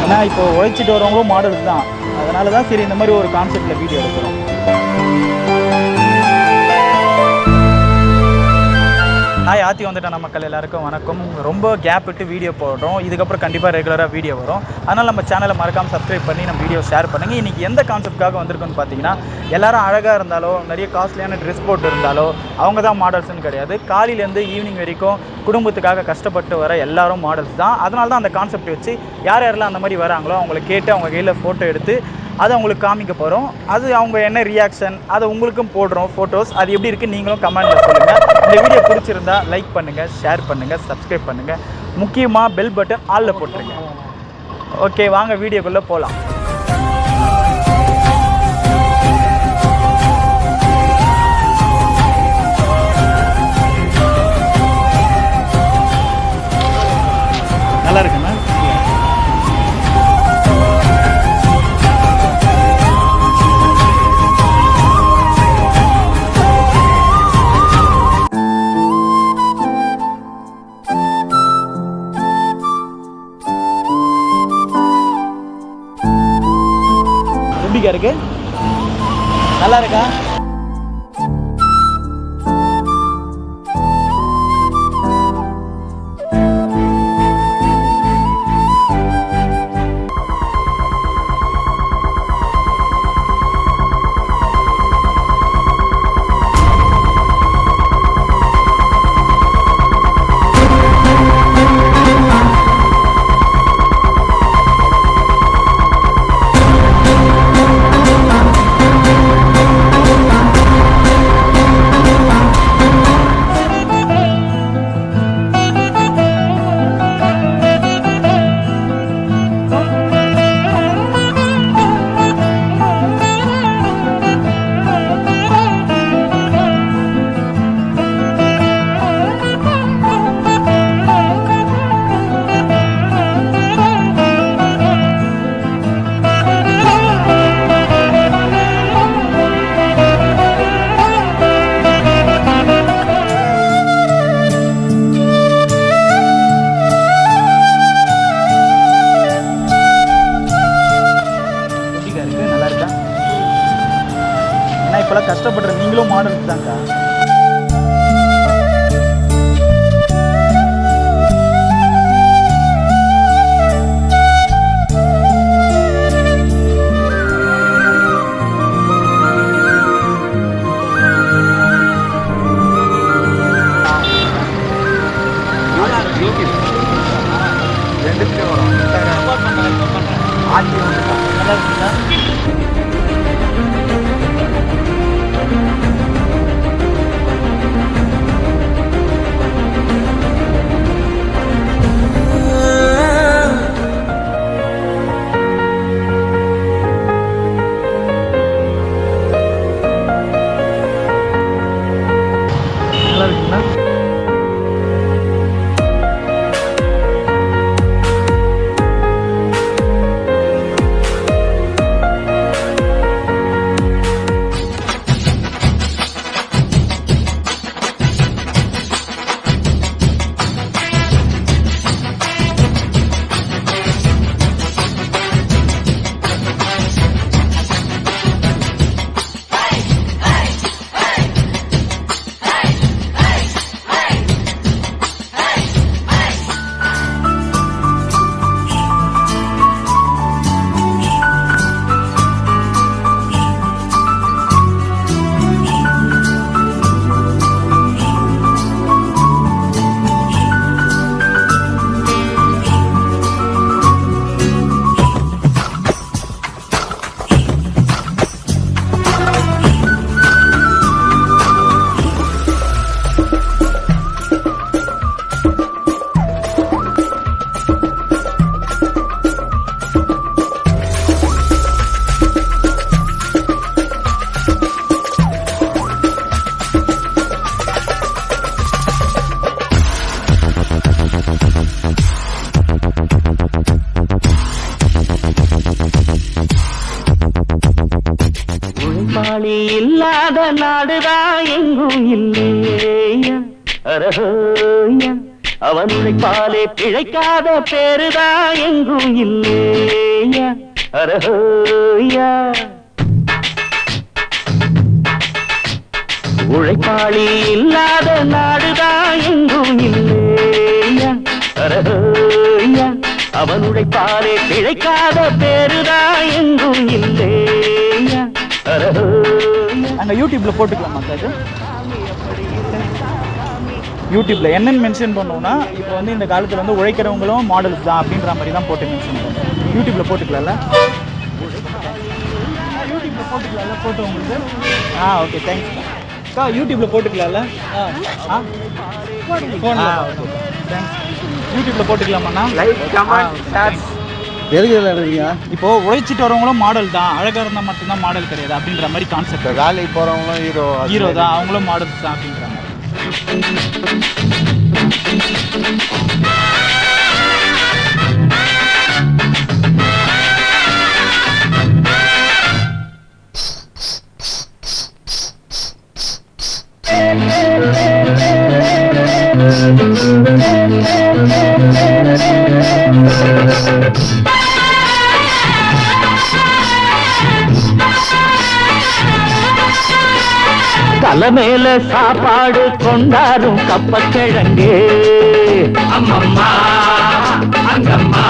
ஏன்னா இப்போ உழைச்சிட்டு வரவங்களும் மாடல்ஸ் தான். அதனால தான் சரி இந்த மாதிரி ஒரு கான்செப்டில் வீடியோ எடுக்கிறோம். ஹாய், ஆத்தி வந்துட்டேன் மக்கள் எல்லாருக்கும் வணக்கம். ரொம்ப கேப் விட்டு வீடியோ போடுறோம். இதுக்கப்புறம் கண்டிப்பாக ரெகுலராக வீடியோ வரும். அதனால் நம்ம சேனலை மறக்காமல் சப்ஸ்கிரைப் பண்ணி நம்ம வீடியோ ஷேர் பண்ணுங்கள். இன்றைக்கி எந்த கான்செப்டுக்காக வந்திருக்குன்னு பார்த்தீங்கன்னா, எல்லாரும் அழகாக இருந்தாலோ நிறைய காஸ்ட்லியான ட்ரெஸ் போட்டு இருந்தாலோ அவங்க தான் மாடல்ஸ்னு கிடையாது. காலையிலேருந்து ஈவினிங் வரைக்கும் குடும்பத்துக்காக கஷ்டப்பட்டு வர எல்லாரும் மாடல்ஸ் தான். அதனால தான் அந்த கான்செப்ட் வச்சு யார் யாரெல்லாம் அந்த மாதிரி வராங்களோ அவங்கள கேட்டு அவங்க கையில் ஃபோட்டோ எடுத்து அதை அவங்களுக்கு காமிக்க போகிறோம். அது அவங்க என்ன ரியாக்ஷன் அதை உங்களுக்கும் போடுறோம் ஃபோட்டோஸ். அது எப்படி இருக்குது நீங்களும் கமெண்ட்டில் சொல்லுங்கள். இந்த வீடியோ பிடிச்சிருந்தா லைக் பண்ணுங்கள், ஷேர் பண்ணுங்கள், சப்ஸ்கிரைப் பண்ணுங்கள். முக்கியமாக பெல் பட்டன் ஆலில் போட்டுருங்க. ஓகே, வாங்க வீடியோக்குள்ளே போகலாம். நல்லா இருக்குண்ணா. எப்படிக்கா இருக்கு? நல்லா இருக்கா? இப்போலாம் கஷ்டப்படுற நீங்களும் மாடலுக்கு தான்க்கா. ரெண்டுத்துலேயும் வரும். ஆட்சி நல்லா இருக்குங்களா? நல்லா இருக்குங்களா? உழைப்பாளி இல்லாத நாடுதான் எங்கும் இல்லையா. அரஹோயா அவன் உழைப்பாலே பிழைக்காத பேருதா எங்கும் இல்லையா அரஹோயா உழைப்பாளி இல்லாத நாடுதா எங்கும் இல்லையா அரஹோயா அவன் உழைப்பாலே பிழைக்காத பேருதா எங்கும் இல்லையா அரஹோயா அங்க யூடியூப்ல போட்டுக்கலாமா அது யூடியூப்ல என்னன்னு மென்ஷன் பண்ணோம்னா இப்போ வந்து இந்த காலத்துல வந்து உழைக்கிறவங்களும் மாடல்ஸ் தான் அப்படின்ற மாதிரி தான் போட்டு மென்ஷன் பண்ணுறோம் யூடியூப்ல போட்டுக்கலாம்ல யூடியூப்ல போட்டுக்கலாம்ல போட்டோ உங்களுக்கு ஓகே தேங்க்ஸ் அக்கா யூடியூப்ல போட்டுக்கலாம்ல தேங்க்ஸ் யூடியூப்ல போட்டுக்கலாமாண்ணா லைக் கமெண்ட் ஷேர் எதுக்கு இதில் இருக்கீங்க இப்போ உழைச்சிட்டு வரவங்களும் மாடல் தான் அழகா இருந்தா மட்டும்தான் மாடல் கிடையாது அப்படின்ற மாதிரி கான்செப்ட் வேலைக்கு போகிறவங்களும் ஹீரோ தான் அவங்களும் மாடல்ஸ் தான் அப்படின்ற மாதிரி தலை மேல சாப்பாடு கொண்டாரும் கப்பக்கிழங்கு அம்மம்மா அங்கம்மா